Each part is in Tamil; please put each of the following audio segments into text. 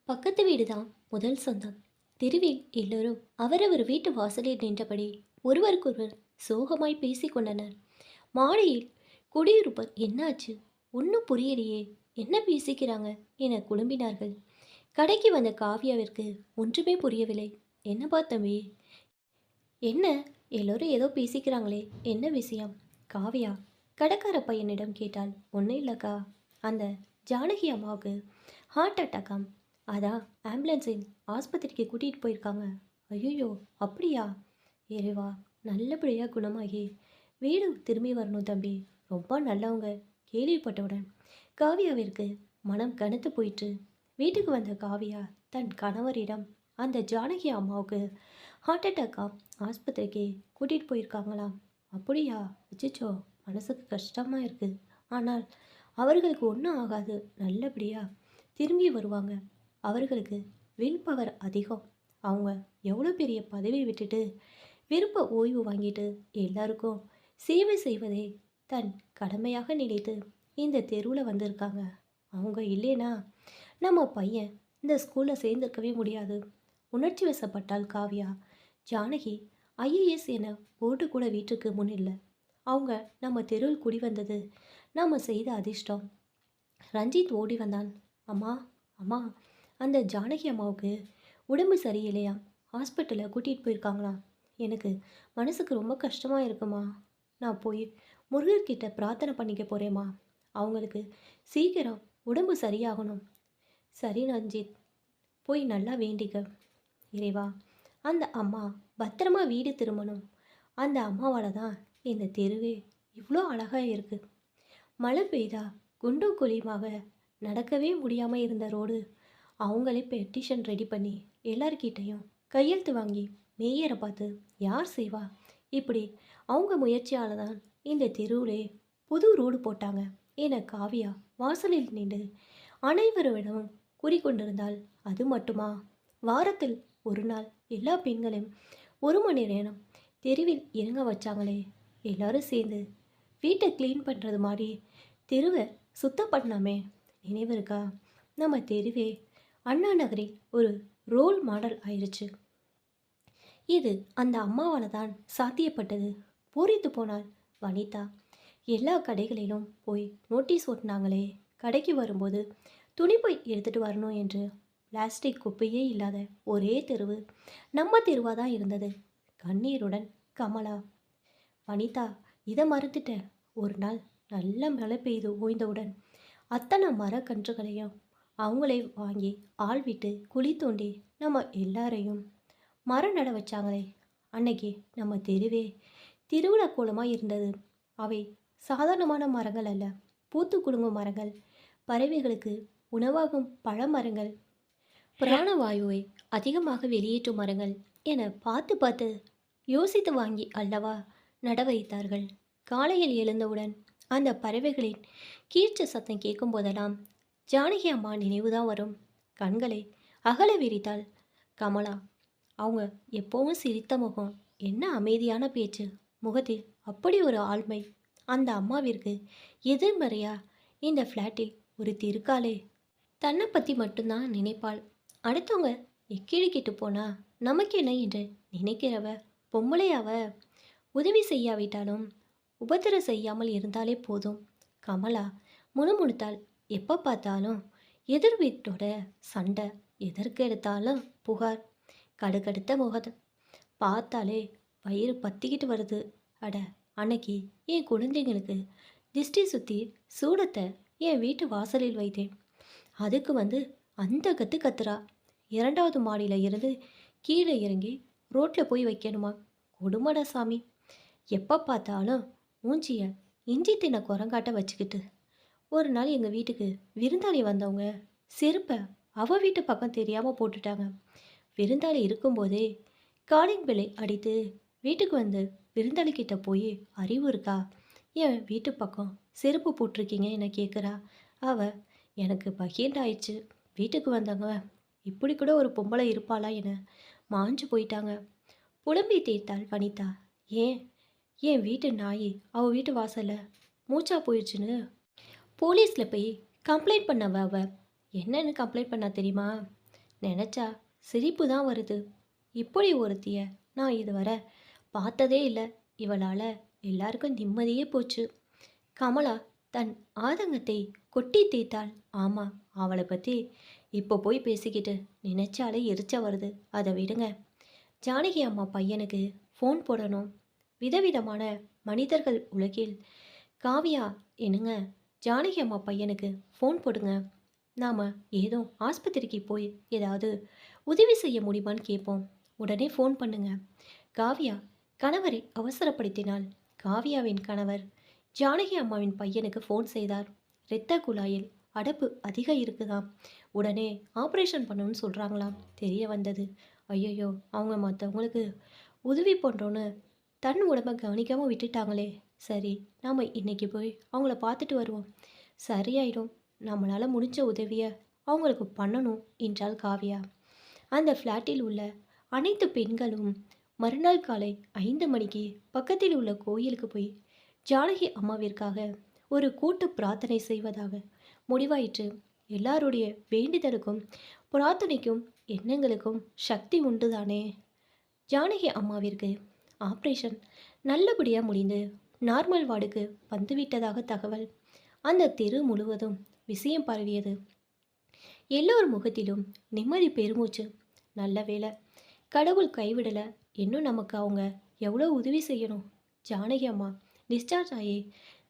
பக்கத்து வீடு தான் முதல் சொந்தம். தெருவில் எல்லோரும் அவரவர் வீட்டு வாசலில் நின்றபடி ஒருவருக்கொருவர் சோகமாய் பேசிக் கொண்டனர். மாடியில் குடியிருப்பர் என்னாச்சு, ஒன்றும் புரியலையே, என்ன பேசிக்கிறாங்க என குழம்பினார்கள். கடைக்கு வந்த காவியாவிற்கு ஒன்றுமே புரியவில்லை. என்னப்பா தம்பி, என்ன எல்லோரும் ஏதோ பேசிக்கிறாங்களே, என்ன விஷயம்? காவியா கடைக்கார பையனிடம் கேட்டாள். ஒன்றும் இல்லைக்கா, அந்த ஜானகி அம்மாவுக்கு ஹார்ட் அட்டாக்காம். அதான் ஆம்புலன்ஸில் ஆஸ்பத்திரிக்கு கூட்டிகிட்டு போயிருக்காங்க. ஐயோ, அப்படியா? இறைவா, நல்லபடியாக குணமாகி வீடு திரும்பி வரணும் தம்பி. ரொம்ப நல்லவங்க. கேள்விப்பட்டவுடன் காவியாவிற்கு மனம் கனத்து போயிற்று. வீட்டுக்கு வந்த காவியா தன் கணவரிடம், அந்த ஜானகி அம்மாவுக்கு ஹார்ட் அட்டாக்கா, ஆஸ்பத்திரிக்கு கூட்டிகிட்டு போயிருக்காங்களாம். அப்படியா? அச்சச்சோ, மனசுக்கு கஷ்டமாக இருக்குது. ஆனால் அவர்களுக்கு ஒன்றும் ஆகாது, நல்லபடியாக திரும்பி வருவாங்க. அவர்களுக்கு வில் பவர் அதிகம். அவங்க எவ்வளோ பெரிய பதவி விட்டுட்டு விருப்ப ஓய்வு வாங்கிட்டு எல்லாருக்கும் சேவை செய்வதே தன் கடமையாக நினைத்து இந்த தெருவில் வந்திருக்காங்க. அவங்க இல்லைனா நம்ம பையன் இந்த ஸ்கூலில் சேர்ந்திருக்கவே முடியாது. உணர்ச்சி வசப்பட்டால் காவியா. ஜானகி ஐஏஎஸ் என போர்டு கூட வீட்டுக்கு முன் இல்லை. அவங்க நம்ம தெருவில் குடி வந்தது நாம் செய்த அதிர்ஷ்டம். ரஞ்சித் ஓடி வந்தான். அம்மா, அம்மா, அந்த ஜானகி அம்மாவுக்கு உடம்பு சரியில்லையா, ஹாஸ்பிட்டலில் கூட்டிகிட்டு போயிருக்காங்களா. எனக்கு மனசுக்கு ரொம்ப கஷ்டமாக இருக்குமா. நான் போய் முருகர்கிட்ட பிரார்த்தனை பண்ணிக்க போகிறேம்மா. அவங்களுக்கு சீக்கிரம் உடம்பு சரியாகணும். சரி ரஞ்சித், போய் நல்லா வேண்டிக்க. இறைவா, அந்த அம்மா பத்திரமா வீடு திரும்பணும். அந்த அம்மாவால் தான் இந்த தெருவே இவ்வளோ அழகாக இருக்குது. மழை பெய்தா குண்டும் குழியுமாக நடக்கவே முடியாமல் இருந்த ரோடு அவங்களே பெட்டிஷன் ரெடி பண்ணி எல்லார்கிட்டையும் கையெழுத்து வாங்கி மேயரை பார்த்து யார் செய்வா. இப்படி அவங்க முயற்சியால் தான் இந்த தெருவிலே புது ரோடு போட்டாங்க என காவியா வாசலில் நின்று அனைவரிடமும் கூறிக்கொண்டிருந்தாள். அது மட்டுமா, வாரத்தில் ஒரு நாள் எல்லா பெண்களையும் 1 மணி நேரம் தெருவில் இறங்க வச்சாங்களே. எல்லாரும் சேர்ந்து வீட்டை க்ளீன் பண்ணுறது மாதிரி தெருவை சுத்தம் பண்ணாமே, நினைவு இருக்கா? நம்ம தெருவே அண்ணா நகரில் ஒரு ரோல் மாடல் ஆயிடுச்சு. இது அந்த அம்மாவால் தான் சாத்தியப்பட்டது. பூரித்து போனால் வனிதா. எல்லா கடைகளிலும் போய் நோட்டீஸ் ஓட்டினாங்களே, கடைக்கு வரும்போது துணிப்பை எடுத்துகிட்டு வரணும் என்று. பிளாஸ்டிக் குப்பையே இல்லாத ஒரே தெருவு நம்ம தெருவாக தான் இருந்தது. கண்ணீருடன் கமலா. வனிதா, இதை மறந்துட்ட. ஒரு நாள் நல்ல மழை பெய்து ஓய்ந்தவுடன் அத்தனை மரக்கன்றுகளையும் அவங்களே வாங்கி ஆள் விட்டு குழி தோண்டி நம்ம எல்லாரையும் மரம் நட வச்சாங்களே. அன்னைக்கு நம்ம தெருவே திருவிழா கோலமாக இருந்தது. அவை சாதாரணமான மரங்கள் அல்ல, பூத்து குலுங்கும் மரங்கள், பறவைகளுக்கு உணவாகும் பழமரங்கள், பிராணவாயுவை அதிகமாக வெளியேற்றும் மரங்கள் என பார்த்து பார்த்து யோசித்து வாங்கி அல்லவா நட வைத்தார்கள். காலையில் எழுந்தவுடன் அந்த பறவைகளின் கீர்ச்ச சத்தம் கேட்கும் போதெல்லாம் ஜானகி அம்மா நினைவுதான் வரும். கண்களை அகல விரித்தாள் கமலா. அவங்க எப்பவும் சிரித்த முகம், என்ன அமைதியான பேச்சு, முகத்தில் அப்படி ஒரு ஆழ்மை. அந்த அம்மாவிற்கு எதிர்மறையா இந்த ஃப்ளாட்டில் ஒரு திருக்காலே. தன்னை பற்றி மட்டும்தான் நினைப்பாள். அடுத்தவங்க எக்கேடு போனா நமக்கு என்ன என்று நினைக்கிறவ பொம்பளையாவ. உதவி செய்யாவிட்டாலும் உபத்திரம் செய்யாமல் இருந்தாலே போதும். கமலா முணுமுணுத்தாள். எப்போ பார்த்தாலும் எதிர் வீட்டோட சண்டை, எதற்கு எடுத்தாலும் புகார், கடுக்கடுத்த முகத்தை பார்த்தாலே வயிறு பத்திக்கிட்டு வருது. அட, அன்னைக்கு என் குழந்தைங்களுக்கு திஷ்டி சுற்றி சூடத்தை என் வீட்டு வாசலில் வைத்தேன். அதுக்கு வந்து அந்த கத்து கத்துறா. 2வது மாடியில் இருந்து கீழே இறங்கி ரோட்டில் போய் வைக்கணுமா. கொடுமடா சாமி. எப்போ பார்த்தாலும் மூஞ்சிய இஞ்சி தின்ன குரங்காட்ட வச்சுக்கிட்டு. ஒரு நாள் எங்கள் வீட்டுக்கு விருந்தாளி வந்தவங்க செருப்பை அவ வீட்டு பக்கம் தெரியாமல் போட்டுட்டாங்க. விருந்தாளி இருக்கும்போதே காலிங் பெல்லை அடித்து வீட்டுக்கு வந்து விருந்தாளிக்கிட்ட போய், அறிவு இருக்கா, என் வீட்டு பக்கம் செருப்பு போட்டிருக்கீங்க என கேட்குறா. அவ எனக்கு பகீர்ண்டாயிடுச்சு. வீட்டுக்கு வந்தவங்க இப்படி கூட ஒரு பொம்பளை இருப்பாளா என மாஞ்சு போயிட்டாங்க. புலம்பி தேய்த்தாள் வனிதா. ஏன், என் வீட்டு நாய் அவ வீட்டு வாசலில் மூச்சா போயிடுச்சுன்னு போலீஸில் போய் கம்ப்ளைண்ட் பண்ணவ. அவ என்னன்னு கம்ப்ளைண்ட் பண்ணா தெரியுமா? நினச்சா சிரிப்பு தான் வருது. இப்படி ஒருத்திய நான் இதுவரை பார்த்ததே இல்லை. இவளால் எல்லாருக்கும் நிம்மதியே போச்சு. கமலா தன் ஆதங்கத்தை கொட்டி தீர்த்தாள். ஆமாம், அவளை பற்றி இப்போ போய் பேசிக்கிட்டு நினைச்சாலே எரிச்ச வருது. அதை விடுங்க. ஜானகி அம்மா பையனுக்கு ஃபோன் போடணும். விதவிதமான மனிதர்கள் உலகில். காவியா, என்னங்க, ஜானகி அம்மா பையனுக்கு ஃபோன் போடுங்க. நாம் ஏதோ ஆஸ்பத்திரிக்கு போய் ஏதாவது உதவி செய்ய முடியுமான்னு கேட்போம். உடனே ஃபோன் பண்ணுங்க. காவியா கணவரை அவசரப்படுத்தினாள். காவியாவின் கணவர் ஜானகி அம்மாவின் பையனுக்கு ஃபோன் செய்தார். இரத்த குழாயில் அடப்பு அதிகம் இருக்குதாம். உடனே ஆப்ரேஷன் பண்ணணும்னு சொல்கிறாங்களாம். தெரிய வந்தது. ஐயையோ, அவங்க மற்றவங்களுக்கு உதவி பண்ணுறோன்னு தன் உடம்பை கவனிக்காமல் விட்டுட்டாங்களே. சரி, நாம் இன்னைக்கு போய் அவங்கள பார்த்துட்டு வருவோம். சரியாயிடும். நம்மளால் முடிஞ்ச உதவியை அவங்களுக்கு பண்ணணும் என்றாள் காவியா. அந்த ஃப்ளாட்டில் உள்ள அனைத்து பெண்களும் மறுநாள் காலை 5 மணிக்கு பக்கத்தில் உள்ள கோயிலுக்கு போய் ஜானகி அம்மாவிற்காக ஒரு கூட்டு பிரார்த்தனை செய்வதாக முடிவாயிற்று. எல்லாருடைய வேண்டுதலுக்கும் பிரார்த்தனைக்கும் எண்ணங்களுக்கும் சக்தி உண்டுதானே. ஜானகி அம்மாவிற்கு ஆப்ரேஷன் நல்லபடியாக முடிந்து நார்மல் வார்டுக்கு வந்துவிட்டதாக தகவல் அந்த தெரு முழுவதும் விஷயம் பரவியது. எல்லோர் முகத்திலும் நிம்மதி பெருமூச்சு. நல்ல வேளை, கடவுள் கைவிடலை. இன்னும் நமக்கு அவங்க எவ்வளோ உதவி செய்யணும். ஜானகி அம்மா டிஸ்சார்ஜ் ஆகி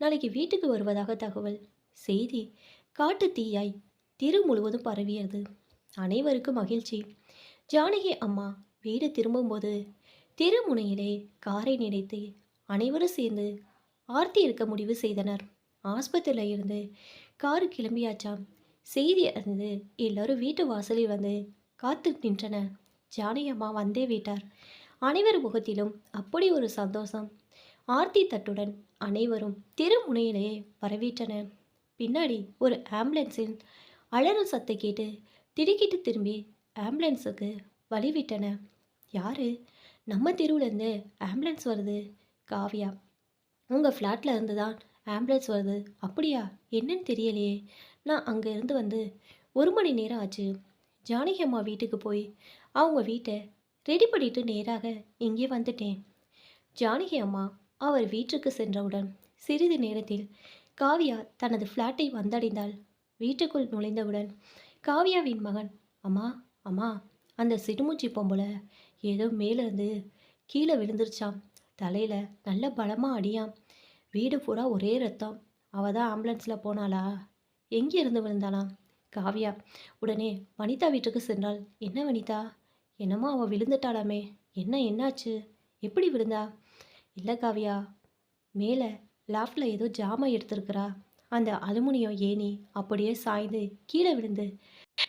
நாளைக்கு வீட்டுக்கு வருவதாக தகவல். செய்தி காட்டு தீயாய் தெரு முழுவதும் பரவியது. அனைவருக்கும் மகிழ்ச்சி. ஜானகி அம்மா வீடு திரும்பும்போது தெருமுனையிலே காரை நினைத்து அனைவரும் சேர்ந்து ஆர்த்தி இருக்க முடிவு செய்தனர். ஆஸ்பத்திரியில் இருந்து காரு கிளம்பியாச்சாம். செய்தி அறிந்து எல்லோரும் வீட்டு வாசலில் வந்து காத்து நின்றனர். ஜானகி அம்மா வந்தே விட்டார். அனைவர் முகத்திலும் அப்படி ஒரு சந்தோஷம். ஆர்த்தி தட்டுடன் அனைவரும் தெருமுனையிலேயே பரவிட்டனர். பின்னாடி ஒரு ஆம்புலன்ஸின் அலறும் சத்தை கேட்டு திடுக்கிட்டு திரும்பி ஆம்புலன்ஸுக்கு வழிவிட்டன. யாரு? நம்ம தெருவுலேருந்து ஆம்புலன்ஸ் வருது. காவியா, உங்கள் ஃப்ளாட்டில் இருந்து தான் ஆம்புலன்ஸ் வருது. அப்படியா? என்னன்னு தெரியலையே. நான் அங்கே இருந்து வந்து 1 மணி நேரம் ஆச்சு. ஜானகி அம்மா வீட்டுக்கு போய் அவங்க வீட்டை ரெடி பண்ணிட்டு நேராக இங்கே வந்துட்டேன். ஜானகி அம்மா அவர் வீட்டுக்கு சென்றவுடன் சிறிது நேரத்தில் காவியா தனது ஃப்ளாட்டை வந்தடைந்தாள். வீட்டுக்குள் நுழைந்தவுடன் காவியாவின் மகன், அம்மா அம்மா, அந்த சிடுமூச்சி பொம்பளை ஏதோ மேலேருந்து கீழே விழுந்துருச்சாம். தலையில் நல்ல பலமாக அடியாம். வீடு பூரா ஒரே ரத்தம். அவள் தான் ஆம்புலன்ஸில் போனாளா? எங்கே இருந்து விழுந்தாளாம்? காவியா உடனே வனிதா வீட்டுக்கு சென்றாள். என்ன வனிதா, என்னமோ அவள் விழுந்துட்டாளாமே. என்னாச்சு? எப்படி விழுந்தா? இல்லை காவியா, மேலே லாஃப்டில் ஏதோ ஜாமான் எடுத்திருக்கிறா. அந்த அலுமினியம் ஏணி அப்படியே சாய்ந்து கீழே விழுந்து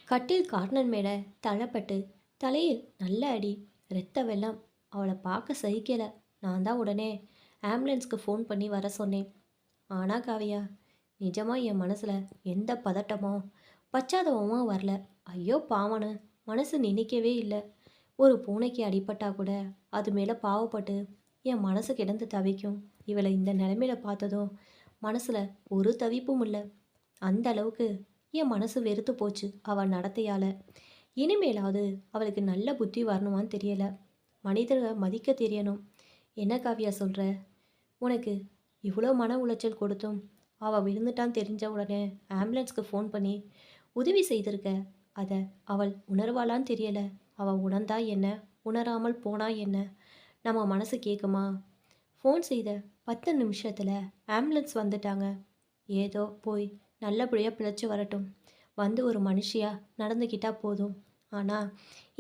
கட்டில் கார்னர் மேலே தள்ளப்பட்டு தலையில் நல்ல அடி, இரத்த வெள்ளம். அவளை பார்க்க சகிக்கலை. நான் தான் உடனே ஆம்புலன்ஸ்க்கு ஃபோன் பண்ணி வர சொன்னேன். ஆனால் காவியா, நிஜமாக என் மனசில் எந்த பதட்டமோ பச்சாதவமோ வரல. ஐயோ பாவனு, மனசு நினைக்கவே இல்லை. ஒரு பூனைக்கு அடிபட்டா கூட அது மேலே பாவப்பட்டு என் மனசு கிடந்து தவிக்கும். இவளை இந்த நிலைமையில பார்த்ததும் மனசில் ஒரு தவிப்பும் இல்லை. அந்த அளவுக்கு என் மனசு வெறுத்து போச்சு அவள் நடத்தையால். இனிமேலாவது அவளுக்கு நல்ல புத்தி வரணுமான்னு தெரியலை. மனிதர்களை மதிக்க தெரியணும். என்ன காவியா சொல்கிற? உனக்கு இவ்வளோ மன உளைச்சல் கொடுத்தும் அவள் விழுந்துட்டான்னு தெரிஞ்ச உடனே ஆம்புலன்ஸ்க்கு ஃபோன் பண்ணி உதவி செய்திருக்க. அதை அவள் உணர்வாளான்னு தெரியலை. அவள் உணர்ந்தா என்ன, உணராமல் போனா என்ன? நம்ம மனசு கேட்குமா? ஃபோன் செய்த 10 நிமிஷத்தில் ஆம்புலன்ஸ் வந்துட்டாங்க. ஏதோ போய் நல்லபடியாக பிழைச்சி வரட்டும். வந்து ஒரு மனுஷியாக நடந்துக்கிட்டால் போதும். ஆனால்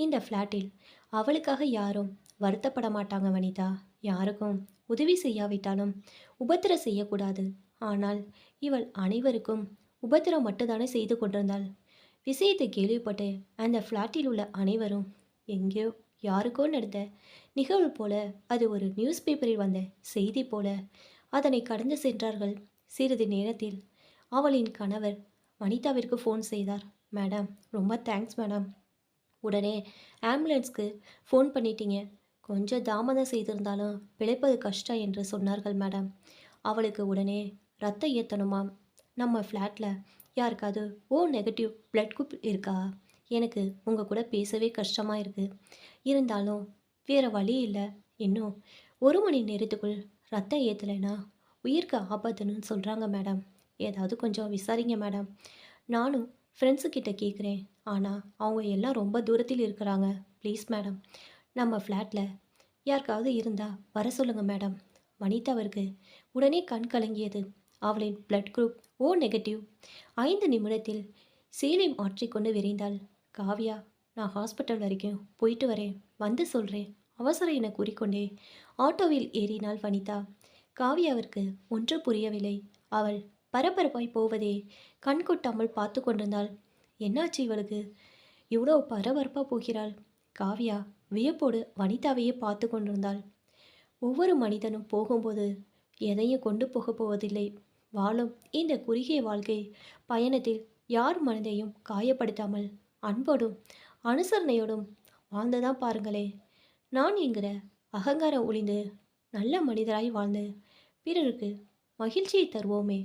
இந்த ஃப்ளாட்டில் அவளுக்காக யாரும் வருத்தப்பட மாட்டாங்க வனிதா. யாருக்கும் உதவி செய்யாவிட்டாலும் உபத்திரம் செய்யக்கூடாது. ஆனால் இவள் அனைவருக்கும் உபத்திரம் மட்டும்தானே செய்து கொண்டிருந்தாள். விஷயத்தை கேள்விப்பட்டு அந்த ஃப்ளாட்டில் உள்ள அனைவரும் எங்கேயோ யாருக்கோ நடந்த நிகழ்வு போல, அது ஒரு நியூஸ் பேப்பரில் வந்த செய்தி போல அதனை கடந்து சென்றார்கள். சிறிது நேரத்தில் அவளின் கணவர் வனிதாவிற்கு ஃபோன் செய்தார். மேடம், ரொம்ப தேங்க்ஸ் மேடம். உடனே ஆம்புலன்ஸ்க்கு ஃபோன் பண்ணிட்டீங்க. கொஞ்சம் தாமதம் செய்திருந்தாலும் பிழைப்பது கஷ்டம் என்று சொன்னார்கள் மேடம். அவளுக்கு உடனே ரத்தம் ஏற்றணுமாம். நம்ம ஃப்ளாட்டில் யாருக்காவது ஓ நெகட்டிவ் பிளட் குரூப் இருக்கா? எனக்கு உங்கள் கூட பேசவே கஷ்டமாக இருக்குது. இருந்தாலும் வேறு வழி இல்லை. இன்னும் 1 மணி நேரத்துக்குள் ரத்தம் ஏற்றலைன்னா உயிருக்கு ஆபத்துன்னு சொல்கிறாங்க மேடம். ஏதாவது கொஞ்சம் விசாரிங்க மேடம். நானும் ஃப்ரெண்ட்ஸுக்கிட்ட கேட்குறேன். ஆனால் அவங்க எல்லாம் ரொம்ப தூரத்தில் இருக்கிறாங்க. ப்ளீஸ் மேடம், நம்ம ஃப்ளாட்டில் யாருக்காவது இருந்தால் வர சொல்லுங்கள் மேடம். வனிதாவிற்கு உடனே கண் கலங்கியது. அவளின் பிளட் குரூப் ஓ நெகட்டிவ். 5 நிமிடத்தில் சேலை மாற்றிக்கொண்டு விரைந்தாள். காவ்யா, நான் ஹாஸ்பிட்டல் வரைக்கும் போயிட்டு வரேன், வந்து சொல்கிறேன், அவசரம் என கூறிக்கொண்டே ஆட்டோவில் ஏறினாள் வனிதா. காவ்யாவிற்கு ஒன்று புரியவில்லை. அவள் பரபரப்பாய் போவதே கண் கொட்டாமல் பார்த்து கொண்டிருந்தாள். என்னாச்சு இவளுக்கு? இவ்வளோ பரபரப்பாக போகிறாள். காவ்யா வியப்போடு வனிதாவையே பார்த்து கொண்டிருந்தாள். ஒவ்வொரு மனிதனும் போகும்போது எதையும் கொண்டு போகப் போவதில்லை. வாழும் இந்த குறுகிய வாழ்க்கை பயணத்தில் யார் மனதையும் காயப்படுத்தாமல் அன்போடும் அனுசரணையோடும் வாழ்ந்துதான் பாருங்களே. நான் என்கிற அகங்காரம் ஒளிந்து நல்ல மனிதராய் வாழ்ந்து பிறருக்கு மகிழ்ச்சியை தருவோமே.